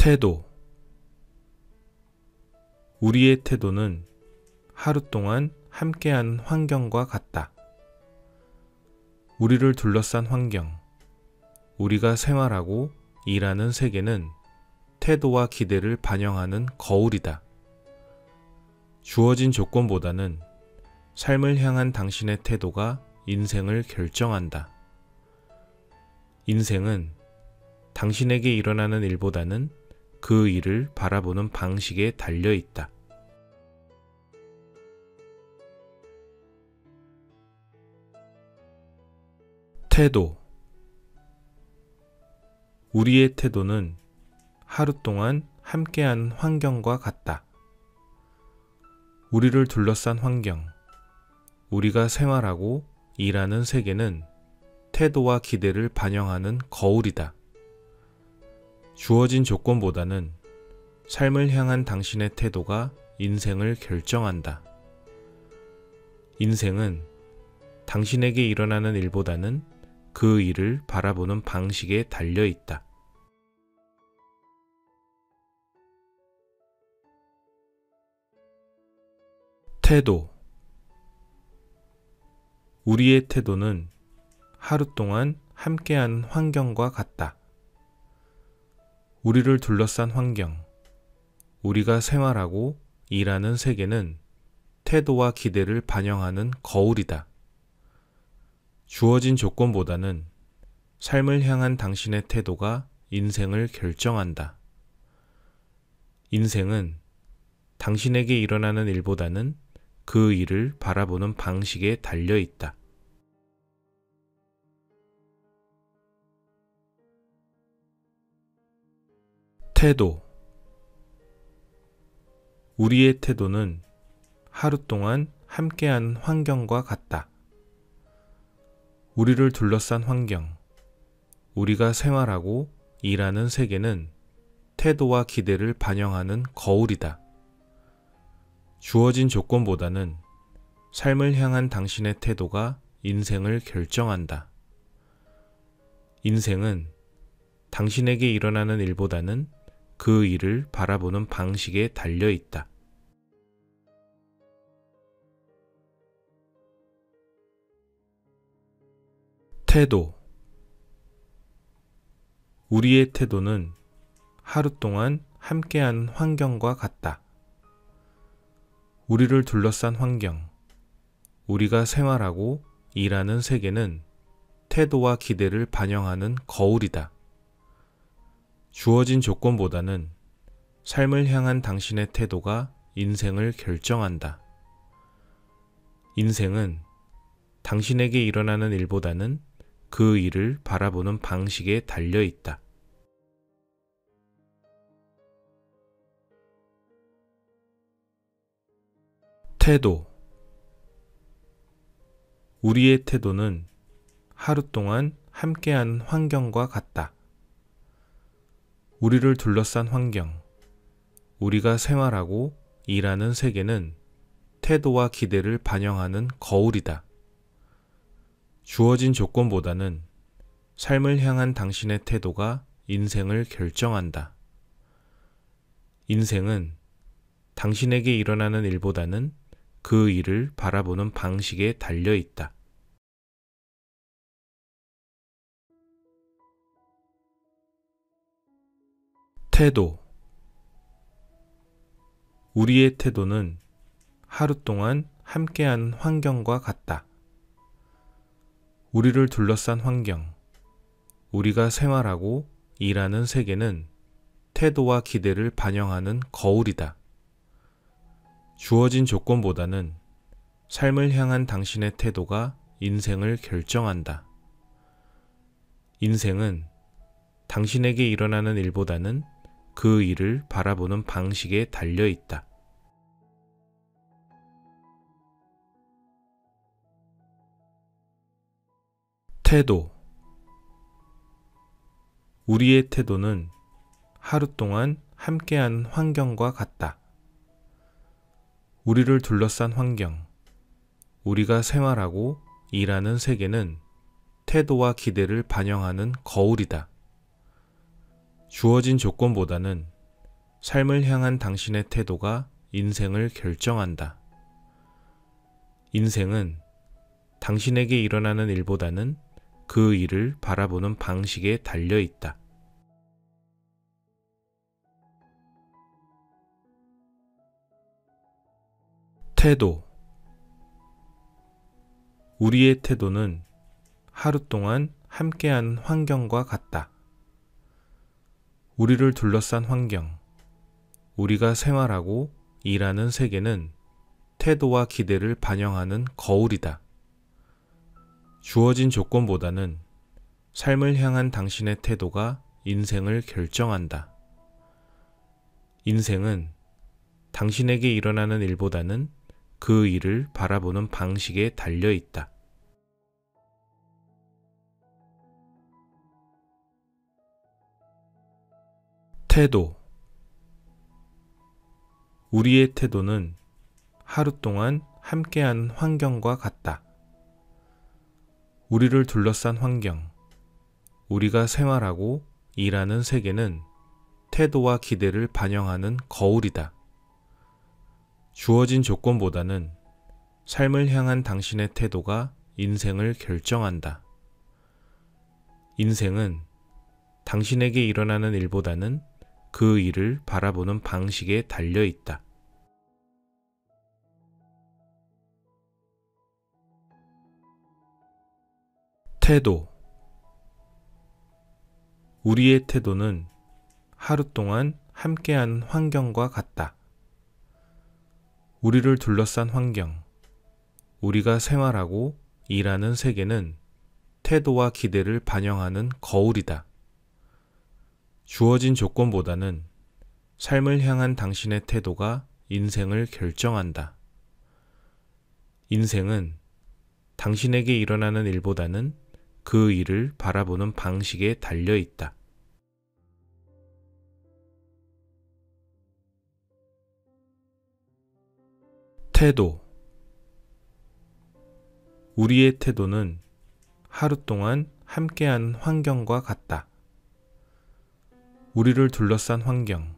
태도. 우리의 태도는 하루 동안 함께한 환경과 같다. 우리를 둘러싼 환경, 우리가 생활하고 일하는 세계는 태도와 기대를 반영하는 거울이다. 주어진 조건보다는 삶을 향한 당신의 태도가 인생을 결정한다. 인생은 당신에게 일어나는 일보다는 그 일을 바라보는 방식에 달려 있다. 태도. 우리의 태도는 하루 동안 함께한 환경과 같다. 우리를 둘러싼 환경, 우리가 생활하고 일하는 세계는 태도와 기대를 반영하는 거울이다. 주어진 조건보다는 삶을 향한 당신의 태도가 인생을 결정한다. 인생은 당신에게 일어나는 일보다는 그 일을 바라보는 방식에 달려 있다. 태도. 우리의 태도는 하루 동안 함께한 환경과 같다. 우리를 둘러싼 환경, 우리가 생활하고 일하는 세계는 태도와 기대를 반영하는 거울이다. 주어진 조건보다는 삶을 향한 당신의 태도가 인생을 결정한다. 인생은 당신에게 일어나는 일보다는 그 일을 바라보는 방식에 달려 있다. 태도. 우리의 태도는 하루 동안 함께한 환경과 같다. 우리를 둘러싼 환경, 우리가 생활하고 일하는 세계는 태도와 기대를 반영하는 거울이다. 주어진 조건보다는 삶을 향한 당신의 태도가 인생을 결정한다. 인생은 당신에게 일어나는 일보다는 그 일을 바라보는 방식에 달려 있다. 태도. 우리의 태도는 하루 동안 함께한 환경과 같다. 우리를 둘러싼 환경, 우리가 생활하고 일하는 세계는 태도와 기대를 반영하는 거울이다. 주어진 조건보다는 삶을 향한 당신의 태도가 인생을 결정한다. 인생은 당신에게 일어나는 일보다는 그 일을 바라보는 방식에 달려 있다. 태도. 우리의 태도는 하루 동안 함께한 환경과 같다. 우리를 둘러싼 환경, 우리가 생활하고 일하는 세계는 태도와 기대를 반영하는 거울이다. 주어진 조건보다는 삶을 향한 당신의 태도가 인생을 결정한다. 인생은 당신에게 일어나는 일보다는 그 일을 바라보는 방식에 달려 있다. 태도. 우리의 태도는 하루 동안 함께한 환경과 같다. 우리를 둘러싼 환경, 우리가 생활하고 일하는 세계는 태도와 기대를 반영하는 거울이다. 주어진 조건보다는 삶을 향한 당신의 태도가 인생을 결정한다. 인생은 당신에게 일어나는 일보다는 그 일을 바라보는 방식에 달려 있다. 태도. 우리의 태도는 하루 동안 함께한 환경과 같다. 우리를 둘러싼 환경, 우리가 생활하고 일하는 세계는 태도와 기대를 반영하는 거울이다. 주어진 조건보다는 삶을 향한 당신의 태도가 인생을 결정한다. 인생은 당신에게 일어나는 일보다는 그 일을 바라보는 방식에 달려 있다. 태도. 우리의 태도는 하루 동안 함께한 환경과 같다. 우리를 둘러싼 환경, 우리가 생활하고 일하는 세계는 태도와 기대를 반영하는 거울이다. 주어진 조건보다는 삶을 향한 당신의 태도가 인생을 결정한다. 인생은 당신에게 일어나는 일보다는 그 일을 바라보는 방식에 달려 있다. 태도. 우리의 태도는 하루 동안 함께한 환경과 같다. 우리를 둘러싼 환경, 우리가 생활하고 일하는 세계는 태도와 기대를 반영하는 거울이다. 주어진 조건보다는 삶을 향한 당신의 태도가 인생을 결정한다. 인생은 당신에게 일어나는 일보다는 그 일을 바라보는 방식에 달려 있다. 태도. 우리의 태도는 하루 동안 함께한 환경과 같다. 우리를 둘러싼 환경, 우리가 생활하고 일하는 세계는 태도와 기대를 반영하는 거울이다. 주어진 조건보다는 삶을 향한 당신의 태도가 인생을 결정한다. 인생은 당신에게 일어나는 일보다는 그 일을 바라보는 방식에 달려 있다. 태도. 우리의 태도는 하루 동안 함께한 환경과 같다. 우리를 둘러싼 환경,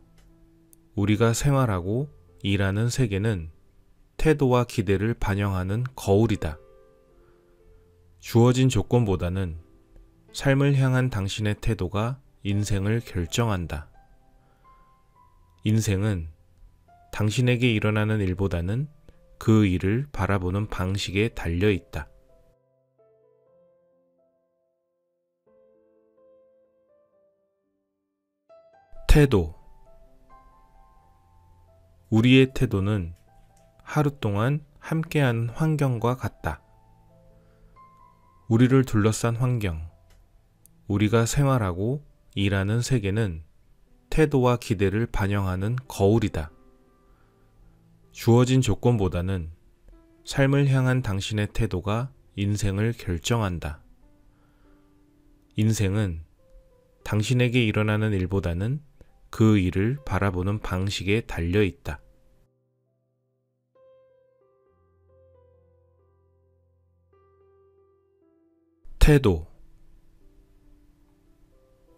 우리가 생활하고 일하는 세계는 태도와 기대를 반영하는 거울이다. 주어진 조건보다는 삶을 향한 당신의 태도가 인생을 결정한다. 인생은 당신에게 일어나는 일보다는 그 일을 바라보는 방식에 달려 있다. 태도. 우리의 태도는 하루 동안 함께한 환경과 같다. 우리를 둘러싼 환경, 우리가 생활하고 일하는 세계는 태도와 기대를 반영하는 거울이다. 주어진 조건보다는 삶을 향한 당신의 태도가 인생을 결정한다. 인생은 당신에게 일어나는 일보다는 그 일을 바라보는 방식에 달려 있다. 태도.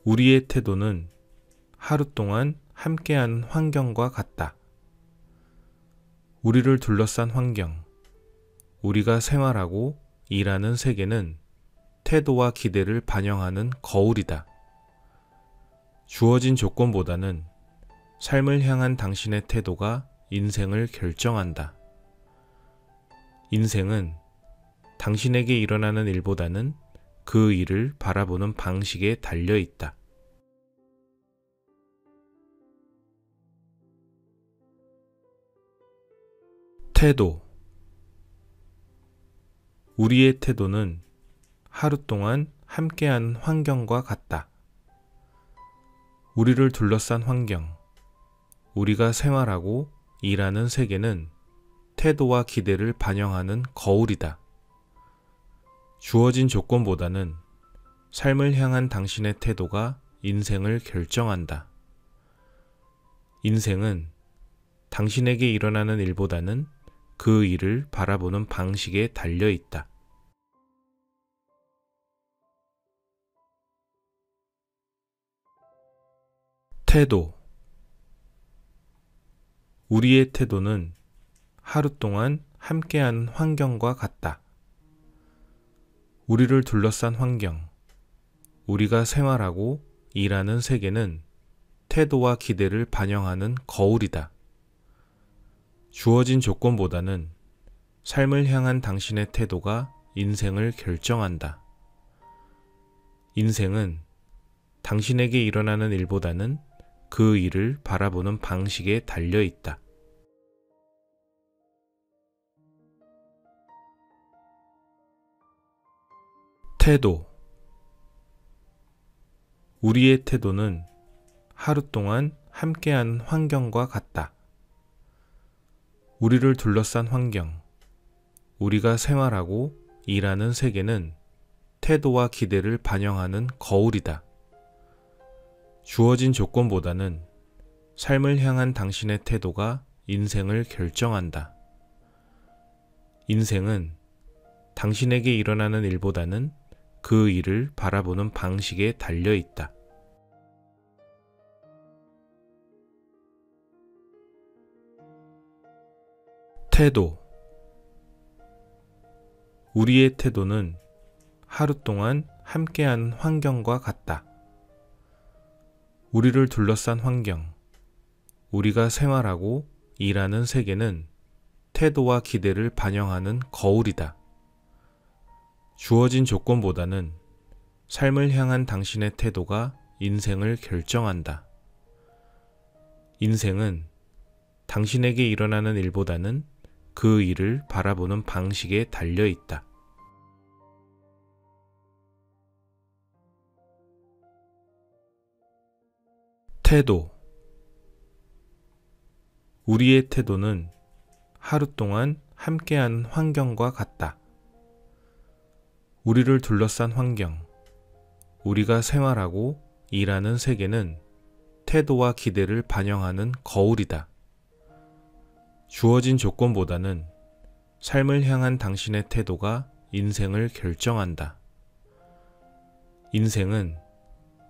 우리의 태도는 하루 동안 함께한 환경과 같다. 우리를 둘러싼 환경, 우리가 생활하고 일하는 세계는 태도와 기대를 반영하는 거울이다. 주어진 조건보다는 삶을 향한 당신의 태도가 인생을 결정한다. 인생은 당신에게 일어나는 일보다는 그 일을 바라보는 방식에 달려 있다. 태도. 태도. 우리의 태도는 하루 동안 함께한 환경과 같다. 우리를 둘러싼 환경, 우리가 생활하고 일하는 세계는 태도와 기대를 반영하는 거울이다. 주어진 조건보다는 삶을 향한 당신의 태도가 인생을 결정한다. 인생은 당신에게 일어나는 일보다는 그 일을 바라보는 방식에 달려 있다. 태도. 우리의 태도는 하루 동안 함께한 환경과 같다. 우리를 둘러싼 환경, 우리가 생활하고 일하는 세계는 태도와 기대를 반영하는 거울이다. 주어진 조건보다는 삶을 향한 당신의 태도가 인생을 결정한다. 인생은 당신에게 일어나는 일보다는 그 일을 바라보는 방식에 달려 있다. 태도. 우리의 태도는 하루 동안 함께한 환경과 같다. 우리를 둘러싼 환경, 우리가 생활하고 일하는 세계는 태도와 기대를 반영하는 거울이다. 주어진 조건보다는 삶을 향한 당신의 태도가 인생을 결정한다. 인생은 당신에게 일어나는 일보다는 그 일을 바라보는 방식에 달려 있다. 태도. 우리의 태도는 하루 동안 함께한 환경과 같다. 우리를 둘러싼 환경, 우리가 생활하고 일하는 세계는 태도와 기대를 반영하는 거울이다. 주어진 조건보다는 삶을 향한 당신의 태도가 인생을 결정한다. 인생은 당신에게 일어나는 일보다는 그 일을 바라보는 방식에 달려 있다. 태도. 우리의 태도는 하루 동안 함께한 환경과 같다. 우리를 둘러싼 환경, 우리가 생활하고 일하는 세계는 태도와 기대를 반영하는 거울이다. 주어진 조건보다는 삶을 향한 당신의 태도가 인생을 결정한다. 인생은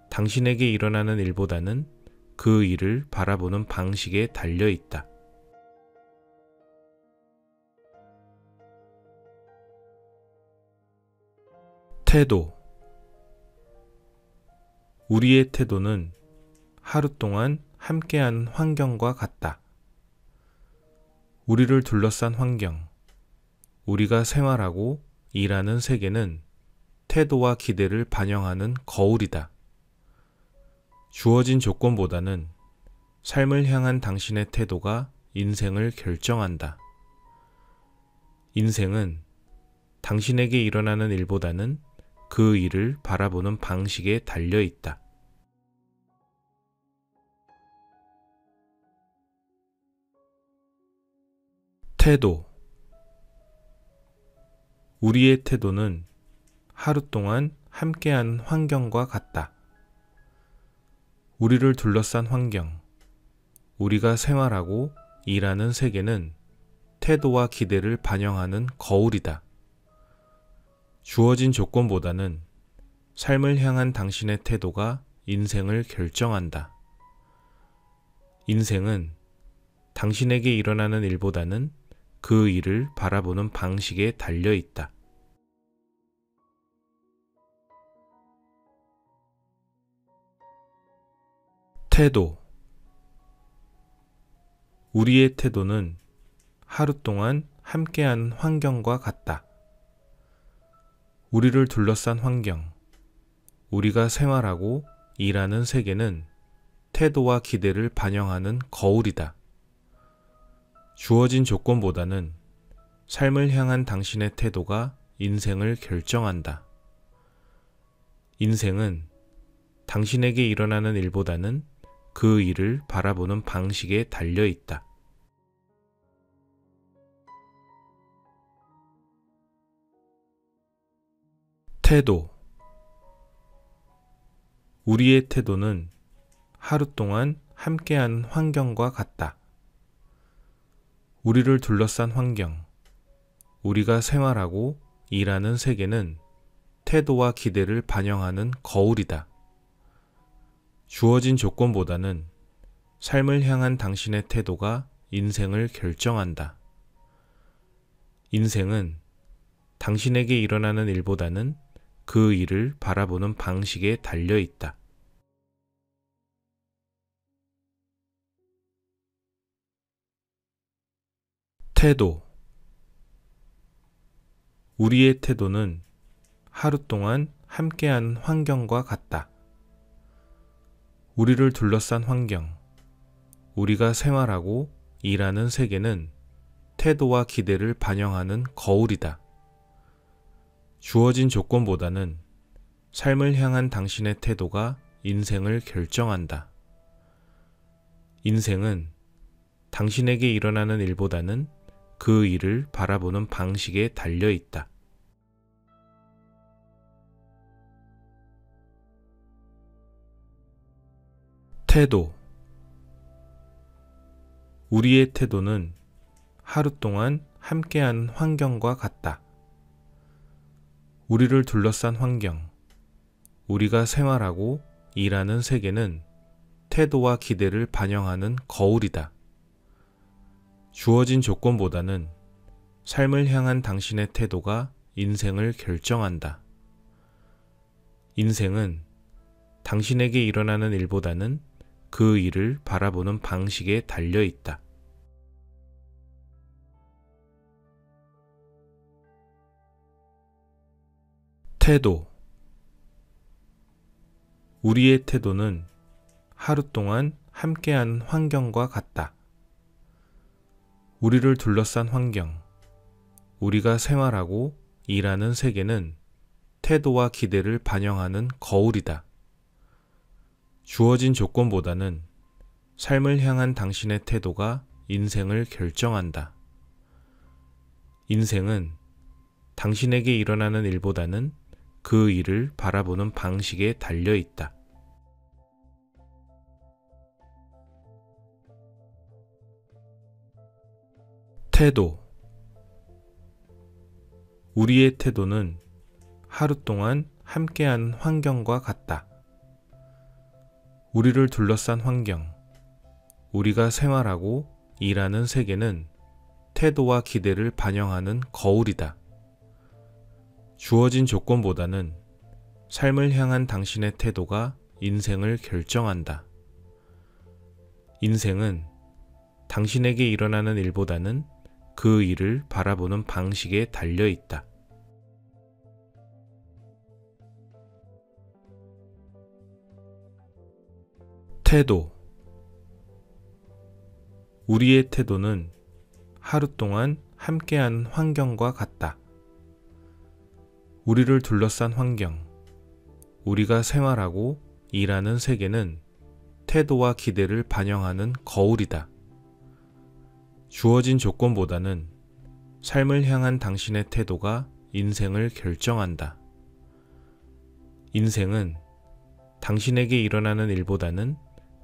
당신에게 일어나는 일보다는 그 일을 바라보는 방식에 달려 있다. 태도. 우리의 태도는 하루 동안 함께한 환경과 같다. 우리를 둘러싼 환경, 우리가 생활하고 일하는 세계는 태도와 기대를 반영하는 거울이다. 주어진 조건보다는 삶을 향한 당신의 태도가 인생을 결정한다. 인생은 당신에게 일어나는 일보다는 그 일을 바라보는 방식에 달려 있다. 태도. 우리의 태도는 하루 동안 함께한 환경과 같다. 우리를 둘러싼 환경, 우리가 생활하고 일하는 세계는 태도와 기대를 반영하는 거울이다. 주어진 조건보다는 삶을 향한 당신의 태도가 인생을 결정한다. 인생은 당신에게 일어나는 일보다는 그 일을 바라보는 방식에 달려 있다. 태도. 우리의 태도는 하루 동안 함께한 환경과 같다. 우리를 둘러싼 환경, 우리가 생활하고 일하는 세계는 태도와 기대를 반영하는 거울이다. 주어진 조건보다는 삶을 향한 당신의 태도가 인생을 결정한다. 인생은 당신에게 일어나는 일보다는 그 일을 바라보는 방식에 달려 있다. 태도. 우리의 태도는 하루 동안 함께한 환경과 같다. 우리를 둘러싼 환경, 우리가 생활하고 일하는 세계는 태도와 기대를 반영하는 거울이다. 주어진 조건보다는 삶을 향한 당신의 태도가 인생을 결정한다. 인생은 당신에게 일어나는 일보다는 그 일을 바라보는 방식에 달려 있다. 태도. 우리의 태도는 하루 동안 함께한 환경과 같다. 우리를 둘러싼 환경, 우리가 생활하고 일하는 세계는 태도와 기대를 반영하는 거울이다. 주어진 조건보다는 삶을 향한 당신의 태도가 인생을 결정한다. 인생은 당신에게 일어나는 일보다는 그 일을 바라보는 방식에 달려 있다. 태도. 우리의 태도는 하루 동안 함께한 환경과 같다. 우리를 둘러싼 환경, 우리가 생활하고 일하는 세계는 태도와 기대를 반영하는 거울이다. 주어진 조건보다는 삶을 향한 당신의 태도가 인생을 결정한다. 인생은 당신에게 일어나는 일보다는 그 일을 바라보는 방식에 달려 있다. 태도. 우리의 태도는 하루 동안 함께한 환경과 같다. 우리를 둘러싼 환경, 우리가 생활하고 일하는 세계는 태도와 기대를 반영하는 거울이다. 주어진 조건보다는 삶을 향한 당신의 태도가 인생을 결정한다. 인생은 당신에게 일어나는 일보다는 그 일을 바라보는 방식에 달려 있다. 태도. 우리의 태도는 하루 동안 함께한 환경과 같다. 우리를 둘러싼 환경, 우리가 생활하고 일하는 세계는 태도와 기대를 반영하는 거울이다. 주어진 조건보다는 삶을 향한 당신의 태도가 인생을 결정한다. 인생은 당신에게 일어나는 일보다는 그 일을 바라보는 방식에 달려 있다. 태도. 우리의 태도는 하루 동안 함께한 환경과 같다. 우리를 둘러싼 환경, 우리가 생활하고 일하는 세계는 태도와 기대를 반영하는 거울이다. 주어진 조건보다는 삶을 향한 당신의 태도가 인생을 결정한다. 인생은 당신에게 일어나는 일보다는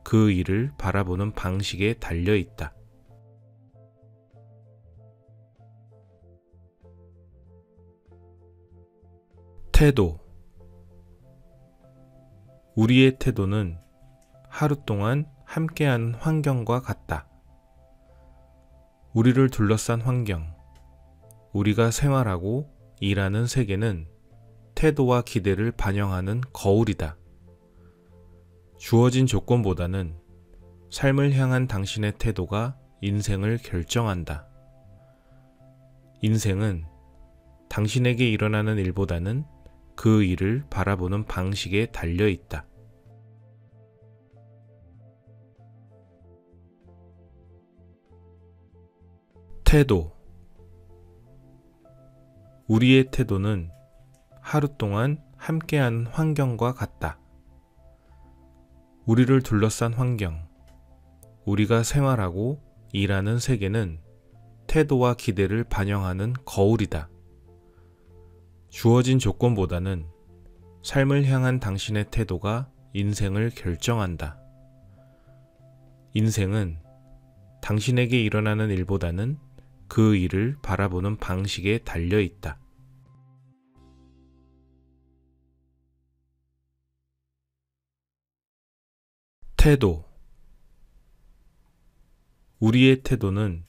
그 일을 바라보는 방식에 달려 있다. 태도. 우리의 태도는 하루 동안 함께한 환경과 같다. 우리를 둘러싼 환경, 우리가 생활하고 일하는 세계는 태도와 기대를 반영하는 거울이다. 주어진 조건보다는 삶을 향한 당신의 태도가 인생을 결정한다. 인생은 당신에게 일어나는 일보다는 그 일을 바라보는 방식에 달려 있다. 태도. 우리의 태도는 하루 동안 함께한 환경과 같다. 우리를 둘러싼 환경, 우리가 생활하고 일하는 세계는 태도와 기대를 반영하는 거울이다. 주어진 조건보다는 삶을 향한 당신의 태도가 인생을 결정한다. 인생은 당신에게 일어나는 일보다는 그 일을 바라보는 방식에 달려 있다. 태도. 우리의 태도는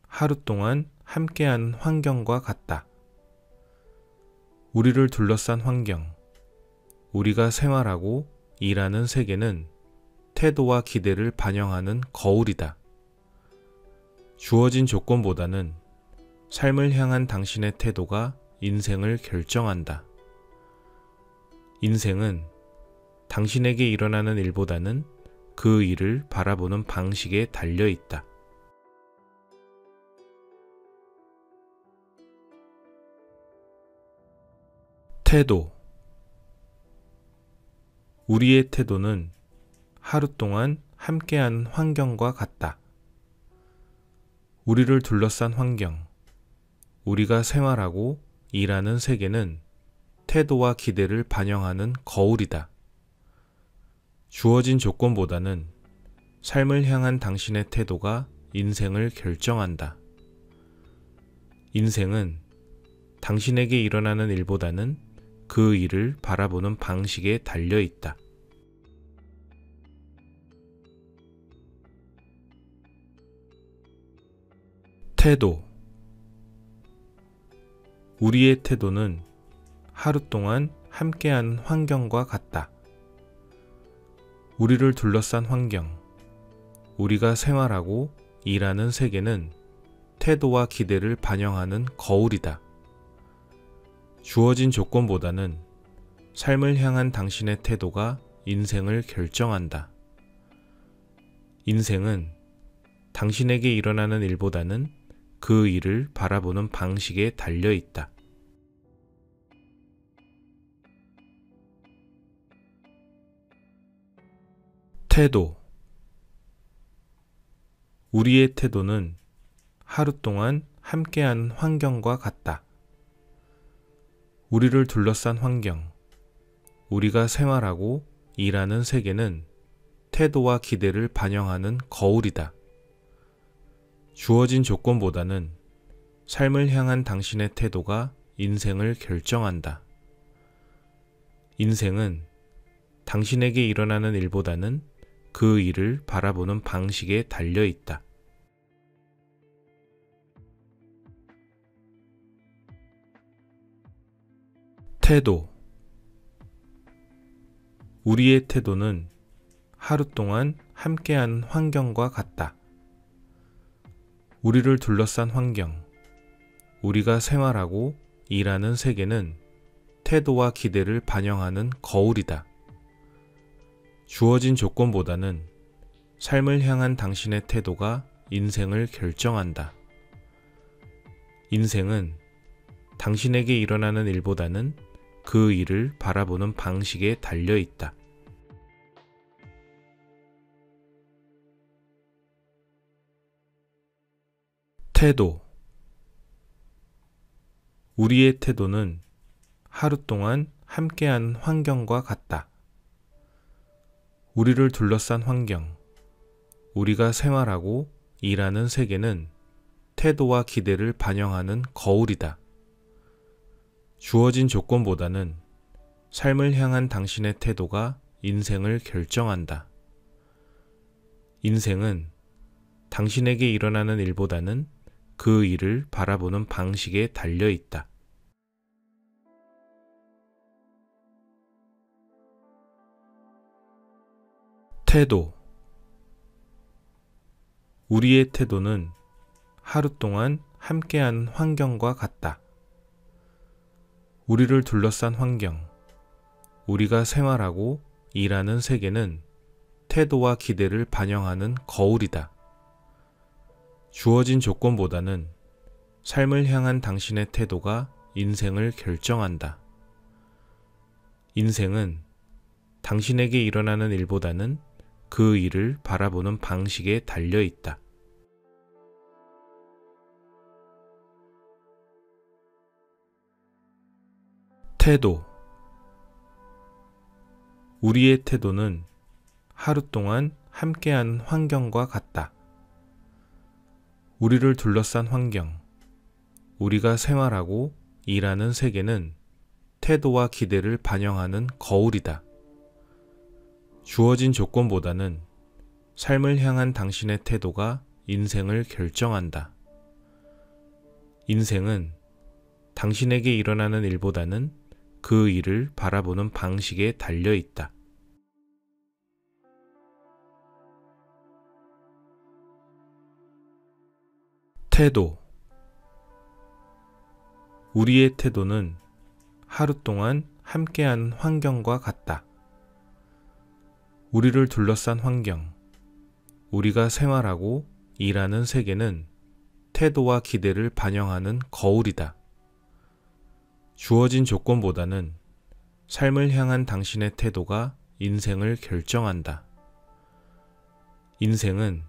하루 동안 함께한 환경과 같다. 우리를 둘러싼 환경, 우리가 생활하고 일하는 세계는 태도와 기대를 반영하는 거울이다. 주어진 조건보다는 삶을 향한 당신의 태도가 인생을 결정한다. 인생은 당신에게 일어나는 일보다는 그 일을 바라보는 방식에 달려 있다. 태도. 우리의 태도는 하루 동안 함께한 환경과 같다. 우리를 둘러싼 환경, 우리가 생활하고 일하는 세계는 태도와 기대를 반영하는 거울이다. 주어진 조건보다는 삶을 향한 당신의 태도가 인생을 결정한다. 인생은 당신에게 일어나는 일보다는 그 일을 바라보는 방식에 달려 있다. 태도. 우리의 태도는 하루 동안 함께한 환경과 같다. 우리를 둘러싼 환경, 우리가 생활하고 일하는 세계는 태도와 기대를 반영하는 거울이다. 주어진 조건보다는 삶을 향한 당신의 태도가 인생을 결정한다. 인생은 당신에게 일어나는 일보다는 그 일을 바라보는 방식에 달려 있다. 태도. 우리의 태도는 하루 동안 함께한 환경과 같다. 우리를 둘러싼 환경, 우리가 생활하고 일하는 세계는 태도와 기대를 반영하는 거울이다. 주어진 조건보다는 삶을 향한 당신의 태도가 인생을 결정한다. 인생은 당신에게 일어나는 일보다는 그 일을 바라보는 방식에 달려 있다. 태도. 우리의 태도는 하루 동안 함께한 환경과 같다. 우리를 둘러싼 환경, 우리가 생활하고 일하는 세계는 태도와 기대를 반영하는 거울이다. 주어진 조건보다는 삶을 향한 당신의 태도가 인생을 결정한다. 인생은 당신에게 일어나는 일보다는 그 일을 바라보는 방식에 달려 있다. 태도. 우리의 태도는 하루 동안 함께한 환경과 같다. 우리를 둘러싼 환경, 우리가 생활하고 일하는 세계는 태도와 기대를 반영하는 거울이다. 주어진 조건보다는 삶을 향한 당신의 태도가 인생을 결정한다. 인생은 당신에게 일어나는 일보다는 그 일을 바라보는 방식에 달려 있다. 태도. 우리의 태도는 하루 동안 함께한 환경과 같다. 우리를 둘러싼 환경, 우리가 생활하고 일하는 세계는 태도와 기대를 반영하는 거울이다. 주어진 조건보다는 삶을 향한 당신의 태도가 인생을 결정한다. 인생은 당신에게 일어나는 일보다는 그 일을 바라보는 방식에 달려 있다. 태도. 우리의 태도는 하루 동안 함께한 환경과 같다. 우리를 둘러싼 환경, 우리가 생활하고 일하는 세계는 태도와 기대를 반영하는 거울이다. 주어진 조건보다는 삶을 향한 당신의 태도가 인생을 결정한다. 인생은 당신에게 일어나는 일보다는 그 일을 바라보는 방식에 달려 있다. 태도. 우리의 태도는 하루 동안 함께한 환경과 같다. 우리를 둘러싼 환경, 우리가 생활하고 일하는 세계는 태도와 기대를 반영하는 거울이다. 주어진 조건보다는 삶을 향한 당신의 태도가 인생을 결정한다. 인생은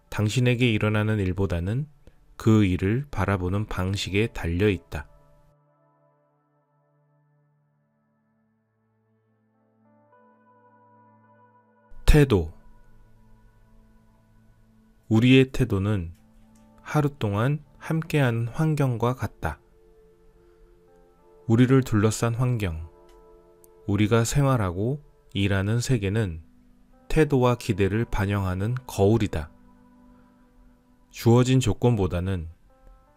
당신에게 일어나는 일보다는 그 일을 바라보는 방식에 달려 있다. 태도. 우리의 태도는 하루 동안 함께한 환경과 같다. 우리를 둘러싼 환경, 우리가 생활하고 일하는 세계는 태도와 기대를 반영하는 거울이다. 주어진 조건보다는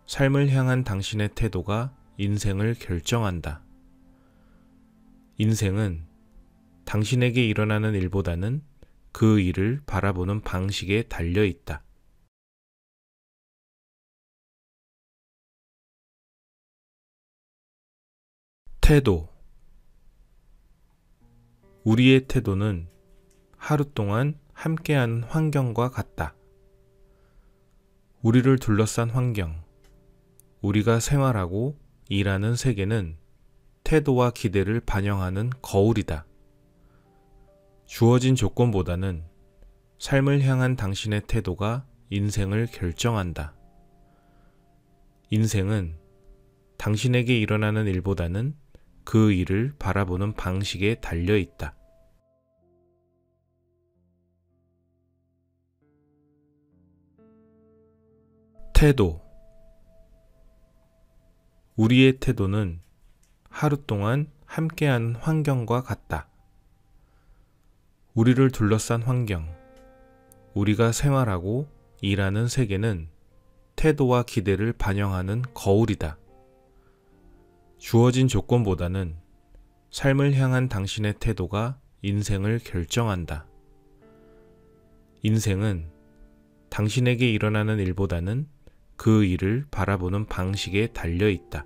삶을 향한 당신의 태도가 인생을 결정한다. 인생은 당신에게 일어나는 일보다는 그 일을 바라보는 방식에 달려 있다. 태도. 우리의 태도는 하루 동안 함께한 환경과 같다. 우리를 둘러싼 환경, 우리가 생활하고 일하는 세계는 태도와 기대를 반영하는 거울이다. 주어진 조건보다는 삶을 향한 당신의 태도가 인생을 결정한다. 인생은 당신에게 일어나는 일보다는 그 일을 바라보는 방식에 달려 있다. 태도. 우리의 태도는 하루 동안 함께한 환경과 같다. 우리를 둘러싼 환경, 우리가 생활하고 일하는 세계는 태도와 기대를 반영하는 거울이다. 주어진 조건보다는 삶을 향한 당신의 태도가 인생을 결정한다. 인생은 당신에게 일어나는 일보다는 그 일을 바라보는 방식에 달려 있다.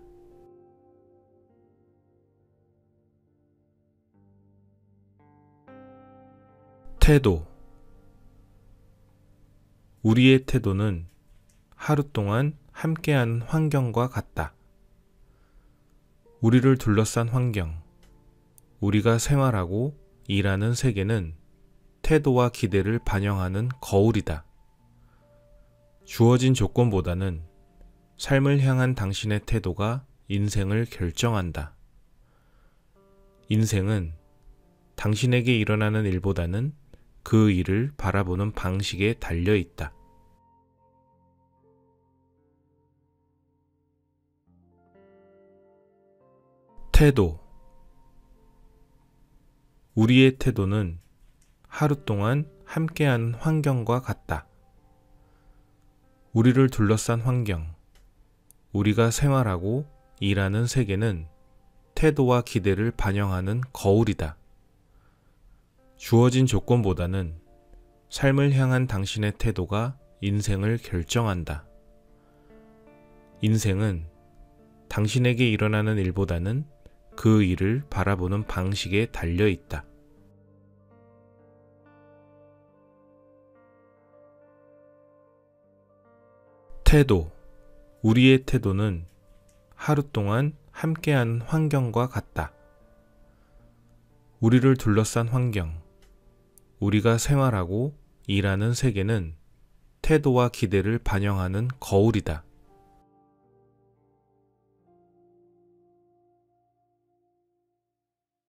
태도. 우리의 태도는 하루 동안 함께한 환경과 같다. 우리를 둘러싼 환경, 우리가 생활하고 일하는 세계는 태도와 기대를 반영하는 거울이다. 주어진 조건보다는 삶을 향한 당신의 태도가 인생을 결정한다. 인생은 당신에게 일어나는 일보다는 그 일을 바라보는 방식에 달려 있다. 태도. 우리의 태도는 하루 동안 함께한 환경과 같다. 우리를 둘러싼 환경, 우리가 생활하고 일하는 세계는 태도와 기대를 반영하는 거울이다. 주어진 조건보다는 삶을 향한 당신의 태도가 인생을 결정한다. 인생은 당신에게 일어나는 일보다는 그 일을 바라보는 방식에 달려 있다. 태도. 우리의 태도는 하루 동안 함께한 환경과 같다. 우리를 둘러싼 환경, 우리가 생활하고 일하는 세계는 태도와 기대를 반영하는 거울이다.